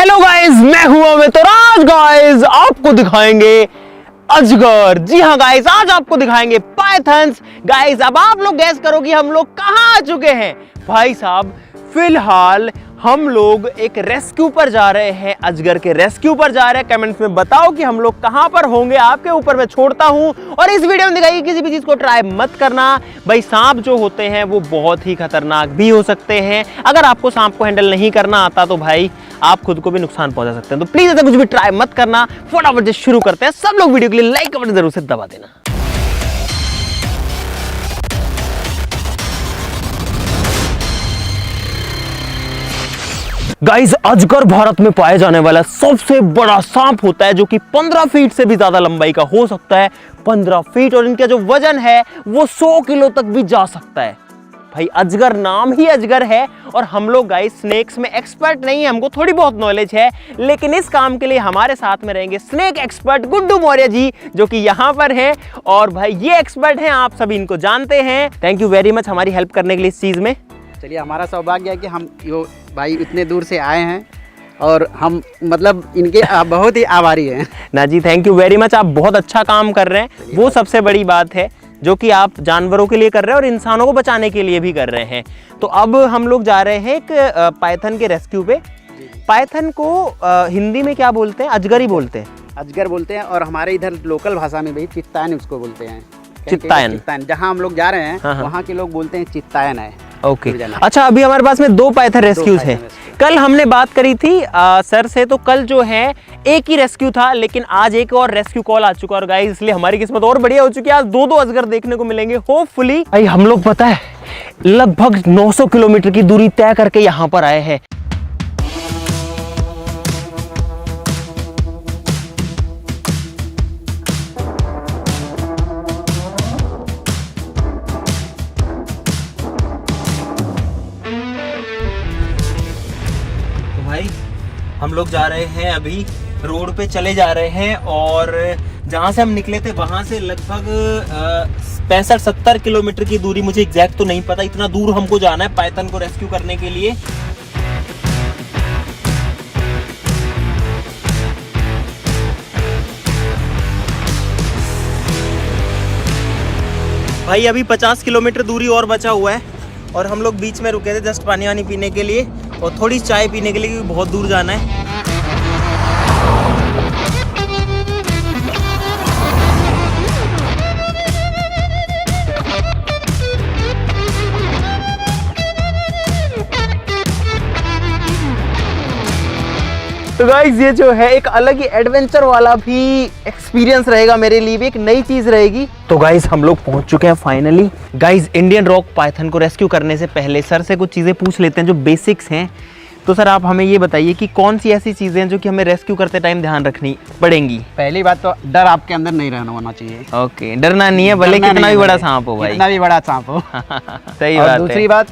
Hello guys, मैं हूं अमित और आज गाइस आपको दिखाएंगे अजगर। जी हाँ गाइस, आज आपको दिखाएंगे पाइथन्स। गाइस अब आप लोग गैस करो कि हम लोग कहां आ चुके हैं। भाई साहब फिलहाल हम लोग एक रेस्क्यू पर जा रहे हैं, अजगर के रेस्क्यू पर जा रहे हैं। कमेंट्स में बताओ कि हम लोग कहां पर होंगे, आपके ऊपर मैं छोड़ता हूं। और इस वीडियो में दिखाई किसी भी चीज को ट्राई मत करना। भाई सांप जो होते हैं वो बहुत ही खतरनाक भी हो सकते हैं। अगर आपको सांप को हैंडल नहीं करना आता तो भाई आप खुद को भी नुकसान पहुंचा सकते हैं। तो प्लीज ऐसा कुछ भी ट्राई मत करना। फटाफट से शुरू करते हैं। सब लोग वीडियो के लिए लाइक का बटन जरूर से दबा देना। गाइस अजगर भारत में पाए जाने वाला सबसे बड़ा सांप होता है जो कि 15 फीट से भी ज्यादा लंबाई का हो सकता है। 15 फीट, और इनका जो वजन है वो 100 किलो तक भी जा सकता है। भाई अजगर नाम ही अजगर है। और हम लोग गाइस स्नेक्स में एक्सपर्ट नहीं है, हमको थोड़ी बहुत नॉलेज है, लेकिन इस काम के लिए हमारे साथ में रहेंगे स्नेक एक्सपर्ट गुड्डू मौर्य जी, जो कि यहाँ पर हैं। और भाई ये एक्सपर्ट हैं, आप सभी इनको जानते हैं। थैंक यू वेरी मच हमारी हेल्प करने के लिए इस चीज में। चलिए, हमारा सौभाग्य है कि हम यो भाई इतने दूर से आए हैं और हम मतलब इनके बहुत ही आभारी हैं। ना जी, थैंक यू वेरी मच। आप बहुत अच्छा काम कर रहे हैं, वो सबसे बड़ी बात है जो कि आप जानवरों के लिए कर रहे हैं और इंसानों को बचाने के लिए भी कर रहे हैं। तो अब हम लोग जा रहे हैं एक पाइथन के रेस्क्यू पे। पाइथन को हिंदी में क्या बोलते हैं? अजगर ही बोलते हैं। अजगर बोलते हैं और हमारे इधर लोकल भाषा में भी चित्तायन उसको बोलते हैं। चित्तायन। जहाँ हम लोग जा रहे हैं हाँ। वहाँ के लोग बोलते हैं चित्तायन है। ओके अच्छा, अभी हमारे पास में 2 पाइथन रेस्क्यूज हैं। कल हमने बात करी थी सर से, तो कल जो है एक ही रेस्क्यू था, लेकिन आज एक और रेस्क्यू कॉल आ चुका है। और गाइस इसलिए हमारी किस्मत और बढ़िया हो चुकी है। आज 2 अजगर देखने को मिलेंगे होपफुली। भाई हम लोग पता है लगभग 900 किलोमीटर की दूरी तय करके यहाँ पर आए हैं। हम लोग जा रहे हैं, अभी रोड पे चले जा रहे हैं। और जहां से हम निकले थे वहां से लगभग 65-70 किलोमीटर की दूरी, मुझे एग्जैक्ट तो नहीं पता, इतना दूर हमको जाना है पाइथन को रेस्क्यू करने के लिए। भाई अभी 50 किलोमीटर दूरी और बचा हुआ है और हम लोग बीच में रुके थे जस्ट पानी वानी पीने के लिए और थोड़ी चाय पीने के लिए, क्योंकि बहुत दूर जाना है। तो गाइज ये जो है एक अलग ही एडवेंचर वाला भी एक्सपीरियंस रहेगा मेरे लिए, भी एक नई चीज रहेगी। तो गाइज हम लोग पहुंच चुके हैं finally. Guys Indian rock Python को रेस्क्यू करने से पहले सर से कुछ चीजें पूछ लेते हैं जो बेसिक्स हैं। तो सर आप हमें ये बताइए कि कौन सी ऐसी चीजें हैं जो कि हमें रेस्क्यू करते टाइम ध्यान रखनी पड़ेंगी। पहली बात तो डर आपके अंदर नहीं रहना होना चाहिए। ओके, डरना नहीं है, भले कितना भी बड़ा सांप हो भाई, कितना भी बड़ा सांप हो। सही बात है। दूसरी बात,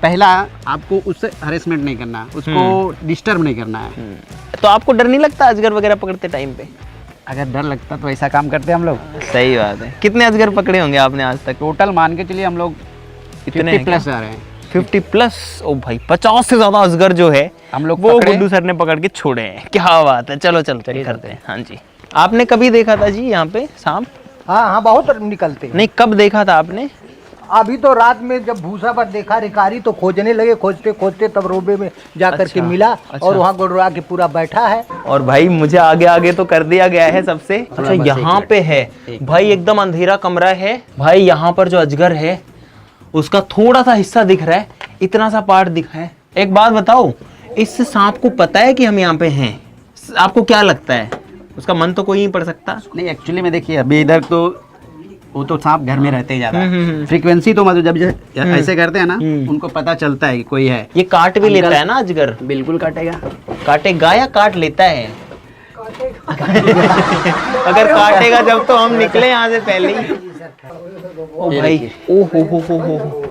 पहला आपको उससे हरेसमेंट नहीं करना, उसको डिस्टर्ब नहीं करना है। तो आपको डर नहीं लगता अजगर वगैरह पकड़ते टाइम पे? अगर डर लगता तो ऐसा काम करते हम लोग। सही बात है। कितने अजगर पकड़े होंगे आपने आज तक? टोटल मान के चलिए हम लोग कितने 50 प्लस जा रहे हैं। 50 प्लस? ओ भाई 50 से ज्यादा अजगर जो है हम लोग वो गुड्डू सर ने पकड़ के छोड़े हैं। क्या बात है। चलो चलिए करते हैं। हाँ जी, आपने कभी देखा था जी यहाँ पे सांप? हाँ, बहुत निकलते हैं। नहीं, कब देखा था आपने? अभी तो रात में जब भूसा पर देखा रिकारी तो खोजने लगे, खोजते खोजते तब रोबे में जाकर के मिला। और वहाँ गुड़रा के पूरा बैठा है। और भाई मुझे आगे आगे तो कर दिया गया है सबसे। अच्छा यहाँ पे है भाई, एकदम अंधेरा कमरा है भाई। यहाँ पर जो अजगर है उसका थोड़ा सा हिस्सा दिख रहा है, इतना सा पार्ट दिखा है। एक बात बताओ, इस सांप को पता है कि हम यहाँ पे हैं? आपको क्या लगता है? उसका मन तो कोई नहीं पड़ सकता। नहीं, एक्चुअली में देखिए अभी इधर तो वो तो सांप घर में रहते ही ज्यादा। फ्रीक्वेंसी तो मतलब जब ऐसे करते हैं ना, उनको पता चलता है कि कोई है। ये काट भी लेता है ना अजगर? बिल्कुल काटेगा। काटेगा या काट लेता है? अगर काटेगा जब तो हम निकले यहाँ से पहले ही। ओ भाई, ओ हो।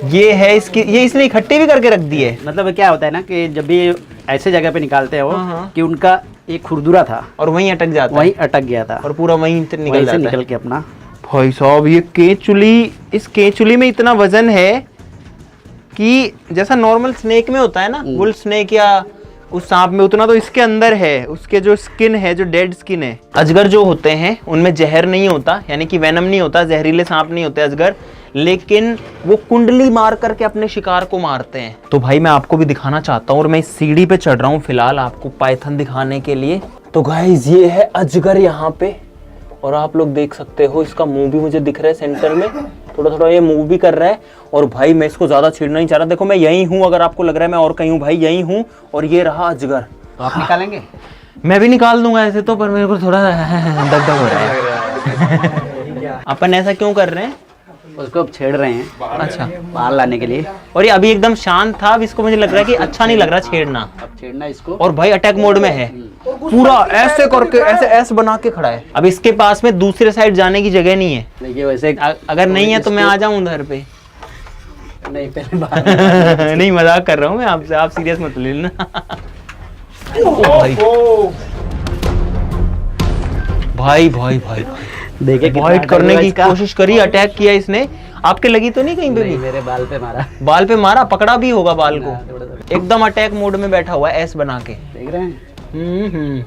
ये है इसकी, ये इसने इकट्ठी भी करके रख दी है। मतलब क्या होता है ना कि जब भी ऐसे जगह पे निकालते हैं वो, कि उनका एक खुरदुरा था और वहीं अटक जाता है, वहीं अटक गया था और पूरा वहीं निकल जाता है। निकल के अपना। भाई साहब ये केचुली, इस केचुली में इतना वजन है कि जैसा नॉर्मल स्नेक में होता है ना, बुल स्नेक या उस सांप में उतना तो इसके अंदर है, उसके जो स्किन है, जो डेड स्किन है। अजगर जो होते हैं उनमें जहर नहीं होता, यानी कि वेनम नहीं होता, जहरीले सांप नहीं होते अजगर, लेकिन वो कुंडली मार करके अपने शिकार को मारते हैं। तो भाई मैं आपको भी दिखाना चाहता हूँ और मैं इस सीढ़ी पे चढ़ रहा हूँ फिलहाल आपको पाइथन दिखाने के लिए। तो गाइस ये है अजगर यहाँ पे, और आप लोग देख सकते हो इसका मुंह भी मुझे दिख रहा है सेंटर में, थोड़ा थोड़ा ये मूव भी कर रहा है। और भाई मैं इसको ज्यादा छेड़ना नहीं चाह रहा, देखो मैं यही हूँ, अगर आपको लग रहा है मैं और कहीं हूँ, भाई यही हूँ। और ये रहा अजगर। तो आप निकालेंगे? मैं भी निकाल दूंगा ऐसे तो, पर मेरे को थोड़ा दग दग हो रहा है। अपन ऐसा क्यों कर रहे हैं? उसको अब छेड़ रहे हैं, अच्छा, बाहर लाने के लिए। और ये अभी एकदम शांत था, अब इसको मुझे लग रहा है कि अच्छा नहीं लग रहा छेड़ना। अब छेड़ना इसको। और भाई अटैक मोड में है, पूरा ऐसे करके ऐसे ऐसे बना के खड़ा है। अब इसके पास में दूसरे साइड जाने की जगह नहीं है। देखिए वैसे अगर नहीं है तो मैं आ जाऊं उधर पे। नहीं, पहले बाहर नहीं, मजाक कर रहा हूँ मैं आपसे, आप सीरियस मत ले लेना। भाई भाई भाई भाई देखे वाइट करने की कोशिश करी, अटैक किया इसने। आपके लगी तो नहीं कहीं पे भी? मेरे बाल पे मारा। बाल पे मारा, पकड़ा भी होगा बाल को। एकदम अटैक मोड में बैठा हुआ है, एस बना के। देख रहे हैं?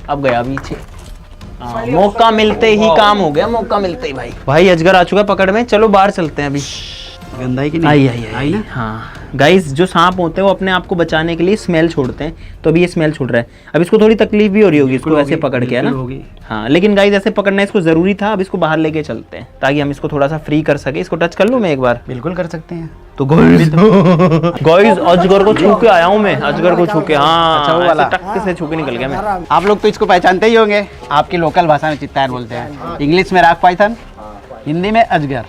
अब गया पीछे। मौका मिलते ही काम हो गया, मौका मिलते ही भाई। भाई अजगर आ चुका है पकड़ में, चलो बाहर चलते हैं अभी। गंदा है कि नहीं? आई ना। हाँ गाइस, जो सांप होते हैं वो अपने आप को बचाने के लिए स्मेल छोड़ते हैं, तो अभी ये स्मेल छोड़ रहा है। अब इसको थोड़ी तकलीफ भी हो रही होगी इसको ऐसे पकड़ के, है ना? हाँ, लेकिन गाइस ऐसे पकड़ना इसको जरूरी था। अब इसको बाहर लेके चलते हैं ताकि हम इसको थोड़ा सा फ्री कर सके। इसको टच कर लूं मैं एक बार? बिल्कुल कर सकते हैं। तो गाइस अजगर को छू के आया हूँ मैं, अजगर को छू के। हाँ अच्छा, वो वाला टक से छू के निकल गया मैं। आप लोग तो इसको पहचानते ही होंगे, आपकी लोकल भाषा में चित्तार बोलते हैं, इंग्लिश में राक पाइथन, हिंदी में अजगर।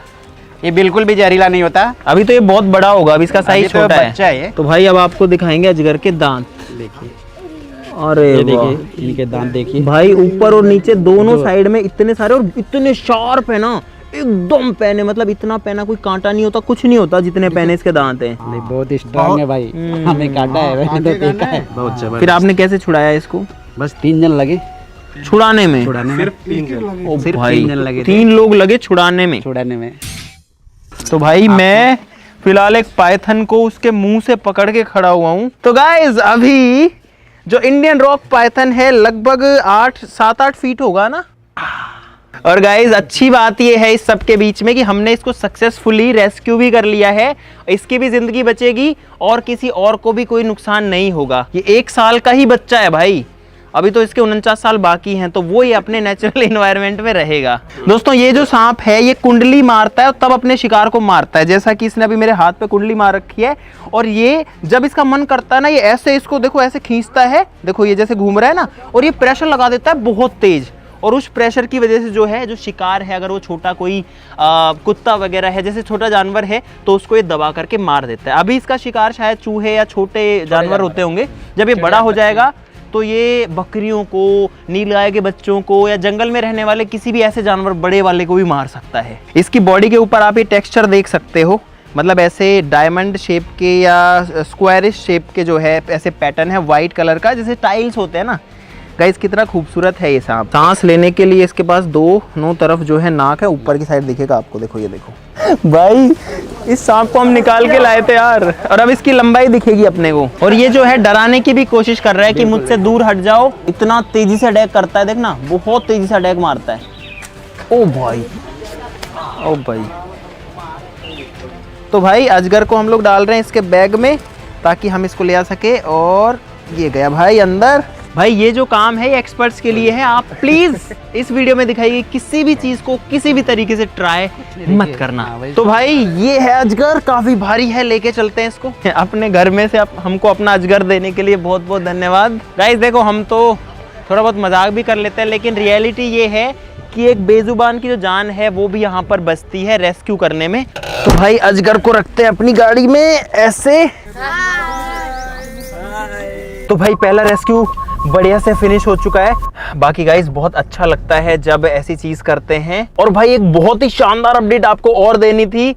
ये बिल्कुल भी जहरीला नहीं होता। अभी तो ये बहुत बड़ा होगा, अभी इसका साइज तो छोटा बच्चा है ये। तो भाई अब आपको दिखाएंगे अजगर के दांत। देखिए, अरे ये देखिए इनके दांत देखिए भाई, ऊपर और नीचे दोनों साइड में इतने सारे, और इतने शार्प है ना, एकदम पैने, मतलब इतना पैना, कोई कांटा नहीं होता, कुछ नहीं होता, जितने पैने इसके दांत हैं। बहुत स्ट्रांग है भाई, हमें काटा है, मैंने तो देखा है। बहुत जबरदस्त। फिर आपने कैसे छुड़ाया इसको? बस 3 जन लगे छुड़ाने में? सिर्फ 3 जन लगे, 3 लोग लगे छुड़ाने में। तो भाई मैं फिलहाल एक पाइथन को उसके मुंह से पकड़ के खड़ा हुआ हूँ। तो गाइज अभी जो इंडियन रॉक पाइथन है लगभग 7-8 फीट होगा ना। और गाइज अच्छी बात ये है इस सब के बीच में कि हमने इसको सक्सेसफुली रेस्क्यू भी कर लिया है। इसकी भी जिंदगी बचेगी और किसी और को भी कोई नुकसान नहीं होगा। ये 1 साल का ही बच्चा है भाई, अभी तो इसके 49 साल बाकी हैं, तो वो ये अपने नेचुरल एनवायरनमेंट में रहेगा। दोस्तों ये जो सांप है ये कुंडली मारता है और तब अपने शिकार को मारता है, जैसा कि इसने अभी मेरे हाथ पे कुंडली मार रखी है। और ये जब इसका मन करता है ना, ये ऐसे इसको देखो ऐसे खींचता है, देखो ये जैसे घूम रहा है ना, और ये प्रेशर लगा देता है बहुत तेज। और उस प्रेशर की वजह से जो है, जो शिकार है, अगर वो छोटा कोई कुत्ता वगैरह है, जैसे छोटा जानवर है, तो उसको ये दबा करके मार देता है। अभी इसका शिकार शायद चूहे या छोटे जानवर होते होंगे। जब ये बड़ा हो जाएगा तो ये बकरियों को, नीलगाय के बच्चों को, या जंगल में रहने वाले किसी भी ऐसे जानवर बड़े वाले को भी मार सकता है। इसकी बॉडी के ऊपर आप ये टेक्सचर देख सकते हो, मतलब ऐसे डायमंड शेप के या स्क्वायरिश शेप के जो है ऐसे पैटर्न है वाइट कलर का, जैसे टाइल्स होते हैं ना। गाइस कितना खूबसूरत है ये सांप। सांस लेने के लिए इसके पास दोनों तरफ जो है नाक है, ऊपर की साइड दिखेगा आपको, देखो ये देखो भाई, इस सांप को हम निकाल के लाए थे यार, और अब इसकी लंबाई दिखेगी अपने को। और ये जो है डराने की भी कोशिश कर रहा है कि मुझसे दूर हट जाओ, इतना तेजी से अटैक करता है, देखना बहुत तेजी से अटैक मारता है। ओ भाई, ओ भाई। तो भाई अजगर को हम लोग डाल रहे हैं इसके बैग में ताकि हम इसको ले आ सके। और ये गया भाई अंदर। भाई ये जो काम है ये एक्सपर्ट्स के लिए है, आप प्लीज इस वीडियो में दिखाई गई किसी भी चीज को किसी भी तरीके से ट्राई मत करना। तो भाई ये है अजगर, काफी भारी है, लेके चलते हैं इसको अपने घर में से। हमको अपना अजगर देने के लिए बहुत बहुत धन्यवाद। गाइस देखो हम तो थोड़ा बहुत मजाक भी कर लेते हैं, लेकिन रियलिटी ये है कि एक बेजुबान की जो जान है वो भी यहाँ पर बचती है रेस्क्यू करने में। तो भाई अजगर को रखते हैं अपनी गाड़ी में ऐसे। तो भाई पहला रेस्क्यू बढ़िया से फिनिश हो चुका है। बाकी गाइस बहुत अच्छा लगता है जब ऐसी चीज करते हैं। और भाई एक बहुत ही शानदार अपडेट आपको और देनी थी।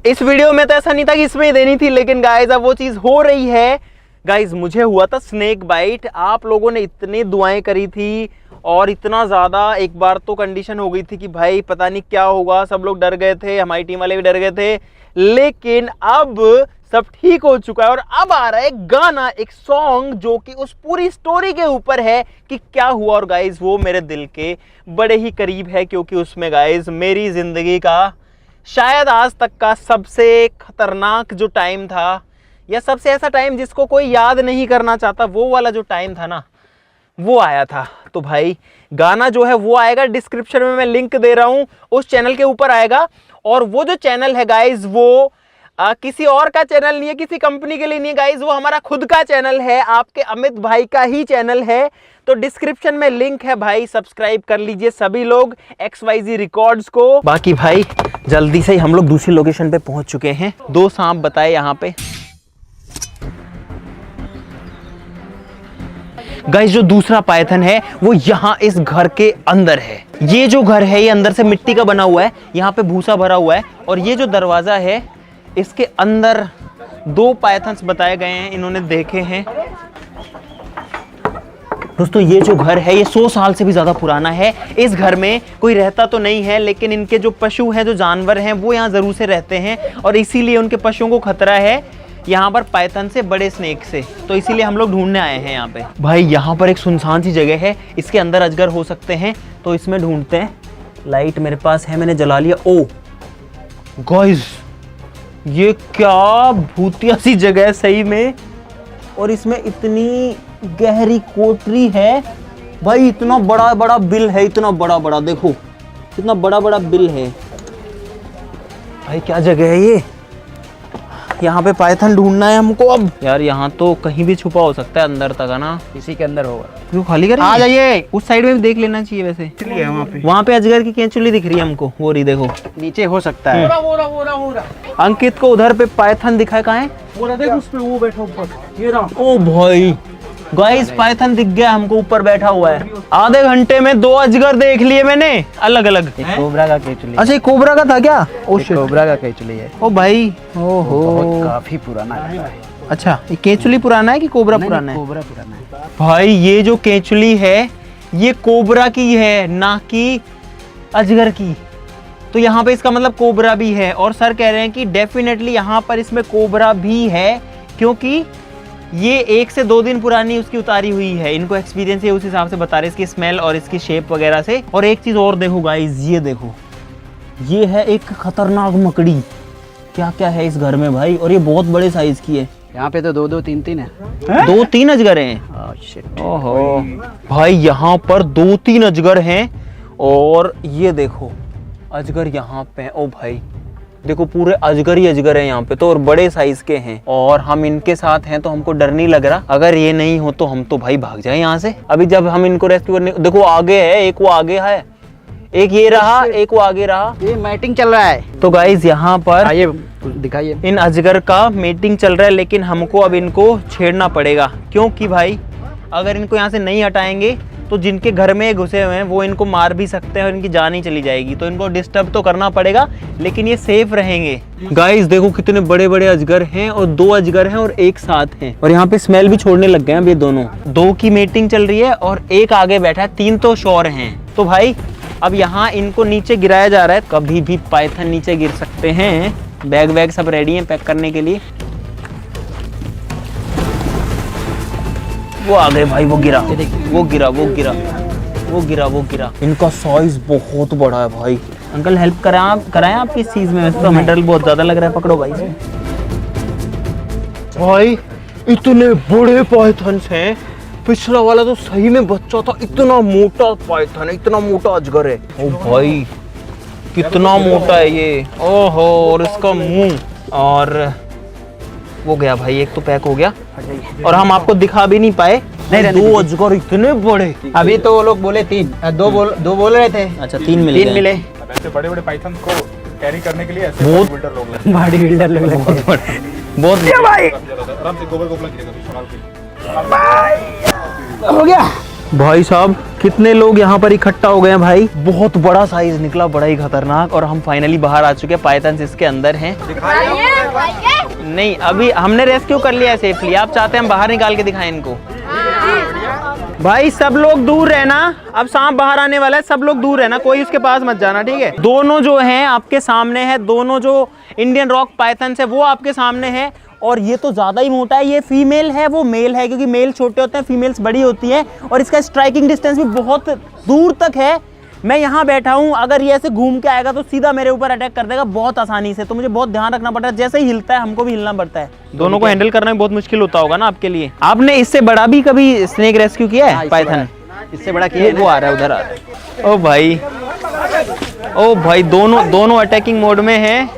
इस वीडियो में तो ऐसा नहीं था कि इसमें ही देनी थी, लेकिन गाइस अब वो चीज हो रही है। गाइस मुझे हुआ था स्नेक बाइट, आप लोगों ने इतनी दुआएं करी थी और इतना ज़्यादा, एक बार तो कंडीशन हो गई थी कि भाई पता नहीं क्या होगा, सब लोग डर गए थे, हमारी टीम वाले भी डर गए थे। लेकिन अब सब ठीक हो चुका है और अब आ रहा है एक गाना, एक सॉन्ग जो कि उस पूरी स्टोरी के ऊपर है कि क्या हुआ। और गाइज वो मेरे दिल के बड़े ही करीब है, क्योंकि उसमें गाइज मेरी जिंदगी का शायद आज तक का सबसे खतरनाक जो टाइम था, या सबसे ऐसा टाइम जिसको कोई याद नहीं करना चाहता, वो वाला जो टाइम था ना, वो आया था। तो भाई गाना जो है वो आएगा, डिस्क्रिप्शन में मैं लिंक दे रहा हूँ, उस चैनल के ऊपर आएगा। और वो जो चैनल है गाइज वो किसी और का चैनल नहीं है, किसी कंपनी के लिए नहीं है गाइज, वो हमारा खुद का चैनल है, आपके अमित भाई का ही चैनल है। तो डिस्क्रिप्शन में लिंक है भाई, सब्सक्राइब कर लीजिए सभी लोग XYZ रिकॉर्ड्स को। बाकी भाई जल्दी से हम लोग दूसरी लोकेशन पे पहुंच चुके हैं। 2 सांप बताए यहाँ पे। गाइस जो दूसरा पायथन है वो यहाँ इस घर के अंदर है। ये जो घर है ये अंदर से मिट्टी का बना हुआ है, यहाँ पे भूसा भरा हुआ है। और ये जो दरवाजा है इसके अंदर 2 पायथन्स बताए गए हैं, इन्होंने देखे हैं। दोस्तों ये जो घर है ये 100 साल से भी ज्यादा पुराना है। इस घर में कोई रहता तो नहीं है, लेकिन इनके जो पशु हैं, जो जानवर हैं, वो यहाँ जरूर से रहते हैं और इसीलिए उनके पशुओं को खतरा है यहाँ पर पायथन से, बड़े स्नेक से। तो इसीलिए हम लोग ढूंढने आए हैं यहाँ पे। भाई यहाँ पर एक सुनसान सी जगह है, इसके अंदर अजगर हो सकते हैं, तो इसमें ढूंढते हैं। लाइट मेरे पास है, मैंने जला लिया। ओ गाइस ये क्या भूतिया सी जगह है सही में, और इसमें इतनी गहरी कोठरी है भाई, इतना बड़ा बड़ा बिल है, इतना बड़ा बड़ा, देखो कितना बड़ा बड़ा बिल है भाई। क्या जगह है ये, यहाँ पे पायथन ढूंढना है हमको अब। यार यहाँ तो कहीं भी छुपा हो सकता है, अंदर तक है ना, इसी के अंदर होगा। क्यों खाली करें, आ जाइए। उस साइड में भी देख लेना चाहिए वैसे। वहाँ पे अजगर की केंचुली दिख रही है हमको, वो रही देखो, नीचे हो सकता है। अंकित को उधर पे पायथन दिखा है, कहाँ है उस पे वो बैठा ऊपर, ये रहा। ओ भाई गाइस पायथन दिख गया हमको, ऊपर बैठा हुआ है। आधे घंटे में 2 अजगर देख लिए मैंने, अलग अलग। कोबरा का केचुली। अच्छा कोबरा का था क्या? ओ कोबरा का केचुली है। ओ भाई, ओहो काफी पुराना है। अच्छा ये केचुली पुराना है कि कोबरा पुराना है? कोबरा पुराना है भाई। ये जो केचुली है ये कोबरा की है, ना कि अजगर की। तो यहाँ पे इसका मतलब कोबरा भी है, और सर कह रहे हैं कि डेफिनेटली यहाँ पर इसमें कोबरा भी है, क्योंकि ये 1 से 2 दिन पुरानी उसकी उतारी हुई है। इनको एक्सपीरियंस है, उस हिसाब से बता रहे इसकी स्मेल और इसकी शेप वगैरह से। और एक चीज और देखो गाइस, ये देखो, ये है एक खतरनाक मकड़ी। क्या क्या है इस घर में भाई, और ये बहुत बड़े साइज की है। यहाँ पे तो 2-2 3-3 है। 2-3 अजगर हैं। ओहो भाई यहाँ पर 2-3 अजगर हैं, और ये देखो अजगर यहाँ पे। ओ भाई देखो पूरे अजगर ही अजगर है यहाँ पे तो, और बड़े साइज के हैं। और हम इनके साथ हैं तो हमको डर नहीं लग रहा। अगर ये नहीं हो तो हम तो भाई भाग जाए यहाँ से। अभी जब हम इनको रेस्क्यू करने, देखो आगे है एक, वो आगे है एक, ये रहा एक, वो आगे रहा। ये मैटिंग चल रहा है। तो गाइस यहाँ पर आइए दिखाइए, इन अजगर का मीटिंग चल रहा है, लेकिन हमको अब इनको छेड़ना पड़ेगा, क्योंकि भाई अगर इनको यहाँ से नहीं हटाएंगे तो जिनके घर में घुसे हुए हैं वो इनको मार भी सकते हैं और इनकी जान ही चली जाएगी। तो इनको डिस्टर्ब तो करना पड़ेगा, लेकिन ये सेफ रहेंगे। गाइस देखो कितने बड़े बड़े अजगर हैं, और 2 अजगर हैं और एक साथ हैं, और यहाँ पे स्मेल भी छोड़ने लग गए हैं ये दोनों। 2 की मीटिंग चल रही है और एक आगे बैठा है, 3 तो श्योर हैं। तो भाई अब यहाँ इनको नीचे गिराया जा रहा है, कभी भी पायथन नीचे गिर सकते हैं। बैग वैग सब रेडी है पैक करने के लिए। वो आ गए भाई, वो गिरा वो गिरा वो गिरा वो गिरा वो गिरा। इनका साइज बहुत बड़ा है भाई। अंकल हेल्प कराएं आप किस चीज में? वैसे तो मेटल बहुत ज्यादा लग रहा है, पकड़ो भाई। भाई इतने बड़े पायथन्स हैं, पिछला वाला तो सही में बच्चा था, इतना मोटा पायथन है, इतना मोटा अजगर है। ओ भाई कितना मोटा है ये, ओहो। और इसका मुंह, और वो गया भाई, एक तो पैक हो गया, और हम आपको दिखा भी नहीं पाए। नहीं 2 अजगर इतने बड़े। अभी तो वो लोग बोले 3, 2 बोल रहे थे। अच्छा 3 मिले। 3 मिले। ऐसे बड़े बड़े पाइथन को कैरी करने के लिए ऐसे बहुत बिल्डर लोग लगते बॉडी बिल्डर लोग लगते हैं। बहुत भाई हैं। आराम से गोबर गोबला गिरेगा हो गया भाई साहब, कितने लोग यहाँ पर इकट्ठा हो गए हैं भाई। बहुत बड़ा साइज निकला, बड़ा ही खतरनाक। और हम फाइनली बाहर आ चुके हैं, पायथन्स इसके अंदर हैं। नहीं अभी हमने रेस्क्यू कर लिया है सेफली। आप चाहते हैं हम बाहर निकाल के दिखाएं इनको? भाई सब लोग दूर रहना, अब सांप बाहर आने वाला है, सब लोग दूर रहना, कोई उसके पास मत जाना, ठीक है? दोनों जो हैं आपके सामने है, दोनों जो इंडियन रॉक पायथन्स है वो आपके सामने है, और ये तो ज़्यादा ही मोटा है। ये फीमेल है, वो मेल है, क्योंकि मेल छोटे होते हैं, फीमेल्स बड़ी होती हैं। और इसका स्ट्राइकिंग डिस्टेंस भी बहुत दूर तक है। मैं यहाँ बैठा हूँ, अगर ये ऐसे घूम के आएगा तो सीधा मेरे ऊपर अटैक कर देगा बहुत आसानी से। तो मुझे बहुत ध्यान रखना पड़ता है, जैसे ही हिलता है हमको भी हिलना पड़ता है। दोनों को हैंडल करना भी बहुत मुश्किल होता होगा ना आपके लिए। आपने इससे बड़ा भी कभी स्नेक रेस्क्यू किया है? पाइथन इससे बड़ा किया वो आ रहा है, उधर आ रहा है। ओ भाई दोनों अटैकिंग मोड में हैं।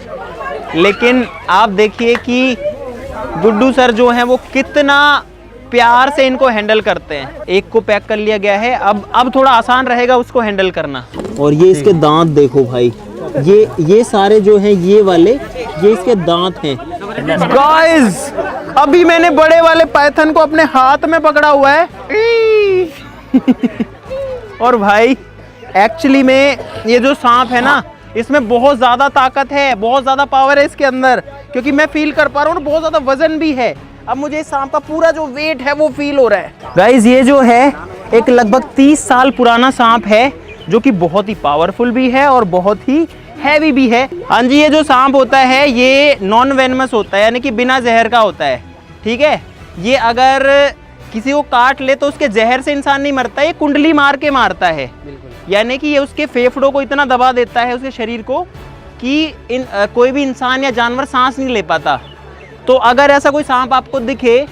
लेकिन आप देखिए कि गुड्डू सर जो हैं वो कितना प्यार से इनको हैंडल करते हैं। एक को पैक कर लिया गया है, अब थोड़ा आसान रहेगा उसको हैंडल करना। और ये इसके दांत देखो भाई, ये सारे जो हैं ये वाले, ये इसके दांत हैं। गाइस अभी मैंने बड़े वाले पाइथन को अपने हाथ में पकड़ा हुआ है। और भाई एक्चुअली में ये जो सांप है ना, इसमें बहुत ज़्यादा ताकत है, बहुत ज़्यादा पावर है इसके अंदर, क्योंकि मैं फील कर पा रहा हूँ, बहुत ज़्यादा वजन भी है। अब मुझे इस सांप का पूरा जो वेट है वो फील हो रहा है। गाइस ये जो है एक लगभग 30 साल पुराना सांप है, जो कि बहुत ही पावरफुल भी है और बहुत ही हैवी भी है। हाँ जी, ये जो सांप होता है ये नॉन वेनमस होता है, यानी कि बिना जहर का होता है। ठीक है, ये अगर किसी को काट ले तो उसके जहर से इंसान नहीं मरता, ये कुंडली मार के मारता है। यानी कि ये उसके फेफड़ों को इतना दबा देता है, उसके शरीर को, कि कोई भी इंसान या जानवर सांस नहीं ले पाता। तो अगर ऐसा कोई सांप आपको दिखे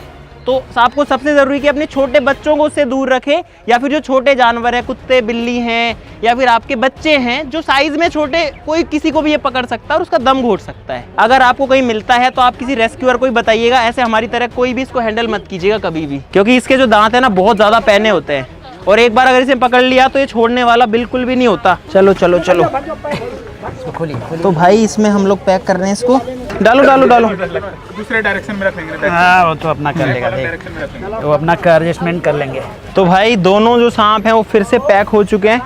तो आपको सबसे ज़रूरी कि अपने छोटे बच्चों को उससे दूर रखें, या फिर जो छोटे जानवर हैं, कुत्ते बिल्ली हैं, या फिर आपके बच्चे हैं जो साइज़ में छोटे, कोई किसी को भी ये पकड़ सकता है और उसका दम घोट सकता है। अगर आपको कहीं मिलता है तो आप किसी रेस्क्यूअर को ही बताइएगा, ऐसे हमारी तरह कोई भी इसको हैंडल मत कीजिएगा कभी भी, क्योंकि इसके जो दांत हैं ना बहुत ज़्यादा पैने होते हैं, और एक बार अगर इसे पकड़ लिया तो ये छोड़ने वाला बिल्कुल भी नहीं होता। चलो चलो चलो, तो भाई इसमें हम लोग पैक कर रहे हैं इसको। डालो डालो डालो, दूसरे डायरेक्शन में रख लेंगे। हाँ वो तो अपना कर लेगा, डायरेक्शन में रख लेंगे, वो अपना एडजस्टमेंट कर लेंगे। तो भाई दोनों जो सांप हैं वो फिर से पैक हो चुके हैं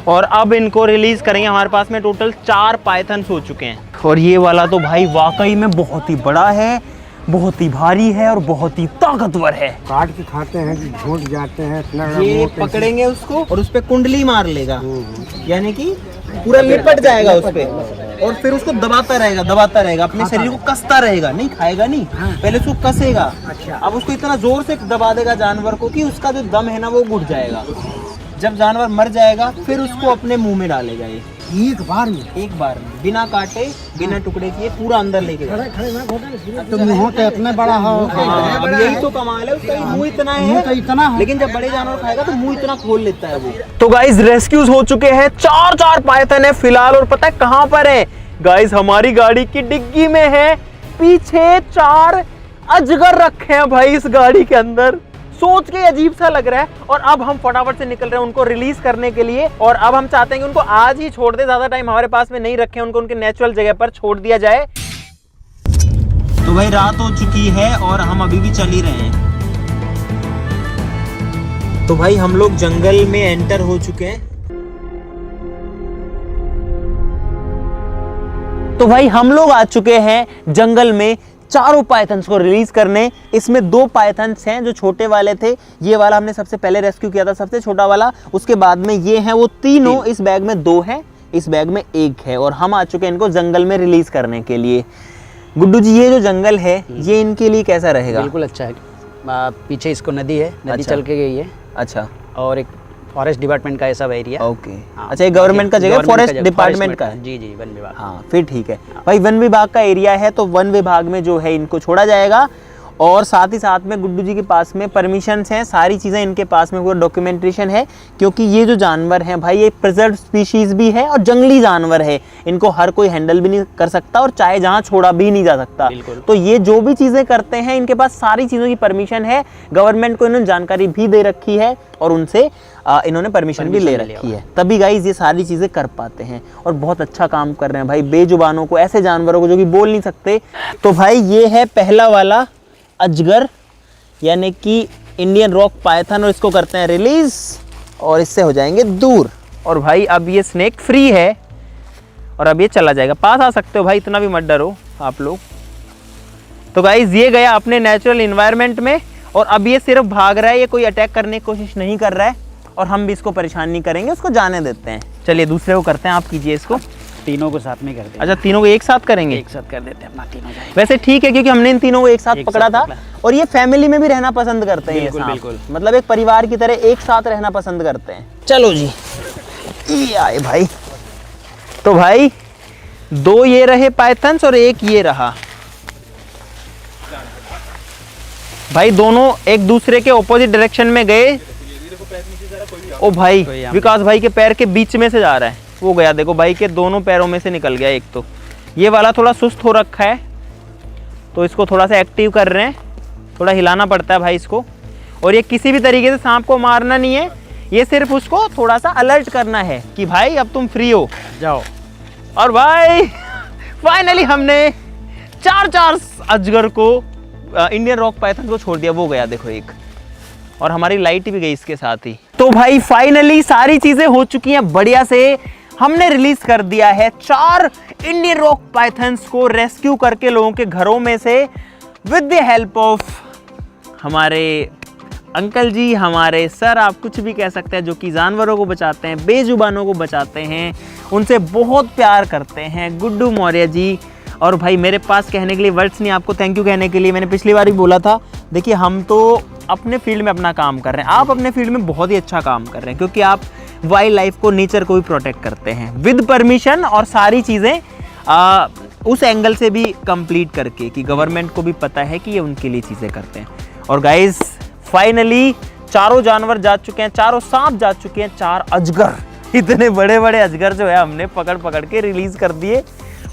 और अब इनको रिलीज करेंगे। हमारे पास में टोटल 4 पाइथन्स हो चुके हैं, और ये वाला तो भाई वाकई में बहुत ही बड़ा है, बहुत ही भारी है और बहुत ही ताकतवर है। काट के खाते हैं कि झूठ जाते हैं, ये पकड़ेंगे उसको और उस पे कुंडली मार लेगा, यानी कि पूरा लिपट जाएगा उस पे, और फिर उसको दबाता रहेगा अपने शरीर को कसता रहेगा, नहीं खाएगा नहीं, पहले उसको कसेगा। अब उसको इतना जोर से दबा देगा जानवर को कि उसका जो दम है ना वो घुट जाएगा। जब जानवर मर जाएगा फिर उसको अपने मुंह में डालेगा ये एक बार में बिना काटे बिना टुकड़े किए पूरा अंदर लेके तो मुंह तो इतना बड़ा हो। अब यही तो कमाल है उसका, मुंह इतना है तो इतना है, लेकिन जब बड़े जानवर खाएगा तो मुंह इतना खोल लेता है वो। तो गाइस रेस्क्यूज हो चुके हैं, 4 पाइथन है फिलहाल, और पता है कहाँ पर है गाइस? हमारी गाड़ी की डिग्गी में है, पीछे 4 अजगर रखे हैं भाई इस गाड़ी के अंदर। सोच के अजीब सा लग रहा है, और अब हम फटाफट से निकल रहे हैं उनको रिलीज करने के लिए, और अब हम चाहते हैं कि उनको आज ही छोड़ दे, ज्यादा टाइम हमारे पास में नहीं रखें, उनको उनके नेचुरल जगह पर छोड़ दिया जाए। तो भाई रात हो चुकी है और हम अभी भी चल ही रहे हैं। तो भाई हम लोग जंगल में एंटर हो चुके हैं। तो भाई हम लोग आ चुके हैं जंगल में 4 पाइथन्स को रिलीज करने। इसमें 2 पाइथन्स हैं जो छोटे वाले थे, ये वाला हमने सबसे पहले रेस्क्यू किया था, सबसे छोटा वाला, उसके बाद में ये हैं वो तीनों। इस बैग में 2 हैं, इस बैग में 1 है, और हम आ चुके हैं इनको जंगल में रिलीज करने के लिए। गुड्डू जी ये जो जंगल है ये इनके लिए कैसा रहेगा? बिल्कुल अच्छा है। पीछे इसको नदी है, नदी अच्छा। चल के गई है। अच्छा, और एक फॉरेस्ट डिपार्टमेंट का ऐसा एरिया। ओके। अच्छा, ये गवर्नमेंट का जगह, फॉरेस्ट डिपार्टमेंट का है? जी जी, वन विभाग। हाँ फिर ठीक है भाई, वन विभाग का एरिया है, तो वन विभाग में जो है इनको छोड़ा जाएगा। और साथ ही साथ में गुड्डू जी के पास में परमिशंस हैं, सारी चीज़ें इनके पास में पूरा डॉक्यूमेंटेशन है, क्योंकि ये जो जानवर हैं भाई ये प्रिजर्व स्पीशीज़ भी है और जंगली जानवर है, इनको हर कोई हैंडल भी नहीं कर सकता और चाहे जहाँ छोड़ा भी नहीं जा सकता। तो ये जो भी चीज़ें करते हैं इनके पास सारी चीज़ों की परमिशन है, गवर्नमेंट को इन्होंने जानकारी भी दे रखी है और उनसे इन्होंने परमिशन भी ले रखी है, तभी गाइज ये सारी चीज़ें कर पाते हैं और बहुत अच्छा काम कर रहे हैं भाई बेजुबानों को, ऐसे जानवरों को जो कि बोल नहीं सकते। तो भाई ये है पहला वाला अजगर, यानी कि इंडियन रॉक पाइथन, और इसको करते हैं रिलीज और इससे हो जाएंगे दूर। और भाई अब ये स्नेक फ्री है और अब ये चला जाएगा, पास आ सकते हो भाई, इतना भी मत डरो आप लोग। तो गाइज ये गया अपने नेचुरल इन्वायरमेंट में और अब ये सिर्फ भाग रहा है, ये कोई अटैक करने की कोशिश नहीं कर रहा है और हम भी इसको परेशान नहीं करेंगे, उसको जाने देते हैं। चलिए दूसरे को करते हैं, आप कीजिए इसको। तीनों को साथ में कर देंगे। अच्छा, तीनों को एक साथ करेंगे? एक साथ कर देते हैं अपना, तीनों जाएंगे। वैसे ठीक है, क्योंकि हमने इन तीनों को एक साथ एक पकड़ा साथ था, पकड़ा। और ये फैमिली में भी रहना पसंद करते हैं ये बिल्कुल, सांप। बिल्कुल। मतलब एक परिवार की तरह एक साथ रहना पसंद करते हैं। चलो जी, ये आए भाई। तो भाई 2 ये रहे पाइथन्स और एक ये रहा भाई। दोनों एक दूसरे के ऑपोजिट डायरेक्शन में गए। ओ भाई, विकास भाई के पैर के बीच में से जा रहा है, वो गया। देखो भाई के दोनों पैरों में से निकल गया एक। तो ये वाला थोड़ा सुस्त हो रखा है, तो इसको थोड़ा सा एक्टिव कर रहे हैं, थोड़ा हिलाना पड़ता है भाई इसको। और ये किसी भी तरीके से सांप को मारना नहीं है, ये सिर्फ उसको थोड़ा सा अलर्ट करना है कि भाई अब तुम फ्री हो, जाओ। और भाई फाइनली हमने 4 अजगर को, इंडियन रॉक पाइथन को छोड़ दिया। वो गया देखो एक, और हमारी लाइट भी गई इसके साथ ही। तो भाई फाइनली सारी चीजें हो चुकी हैं बढ़िया से। हमने रिलीज कर दिया है 4 इंडियन रॉक पाइथन्स को रेस्क्यू करके लोगों के घरों में से, विद द हेल्प ऑफ हमारे अंकल जी, हमारे सर, आप कुछ भी कह सकते हैं, जो कि जानवरों को बचाते हैं, बेजुबानों को बचाते हैं, उनसे बहुत प्यार करते हैं, गुड्डू मौर्य जी। और भाई मेरे पास कहने के लिए वर्ड्स नहीं आपको थैंक यू कहने के लिए। मैंने पिछली बार भी बोला था, देखिए हम तो अपने फील्ड में अपना काम कर रहे हैं, आप अपने फील्ड में बहुत ही अच्छा काम कर रहे हैं, क्योंकि आप वाइल्ड लाइफ को, नेचर को भी प्रोटेक्ट करते हैं विद परमिशन, और सारी चीज़ें उस एंगल से भी कंप्लीट करके कि गवर्नमेंट को भी पता है कि ये उनके लिए चीज़ें करते हैं। और गाइस फाइनली 4 जानवर जा चुके हैं, 4 सांप जा चुके हैं, 4 अजगर, इतने बड़े बड़े अजगर जो है हमने पकड़ पकड़ के रिलीज कर दिए।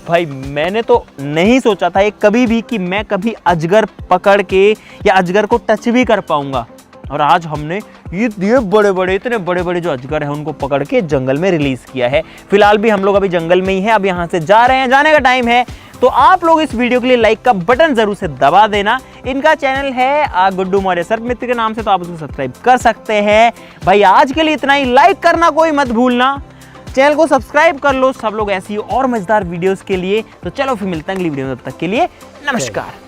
भाई मैंने तो नहीं सोचा था एक कभी भी कि मैं कभी अजगर पकड़ के या अजगर को टच भी कर पाऊंगा, और आज हमने ये बड़े बड़े, इतने बड़े बड़े जो अजगर हैं उनको पकड़ के जंगल में रिलीज किया है। फिलहाल भी हम लोग अभी जंगल में ही हैं, अब यहाँ से जा रहे हैं, जाने का टाइम है। तो आप लोग इस वीडियो के लिए लाइक का बटन जरूर से दबा देना। इनका चैनल है गुड्डू मौर्य सर्प मित्र के नाम से, तो आप उसको सब्सक्राइब कर सकते हैं। भाई आज के लिए इतना ही, लाइक करना कोई मत भूलना, चैनल को सब्सक्राइब कर लो सब लोग ऐसी और मजेदार वीडियोस के लिए। तो चलो फिर मिलते हैं अगली वीडियो में, तब तक के लिए नमस्कार।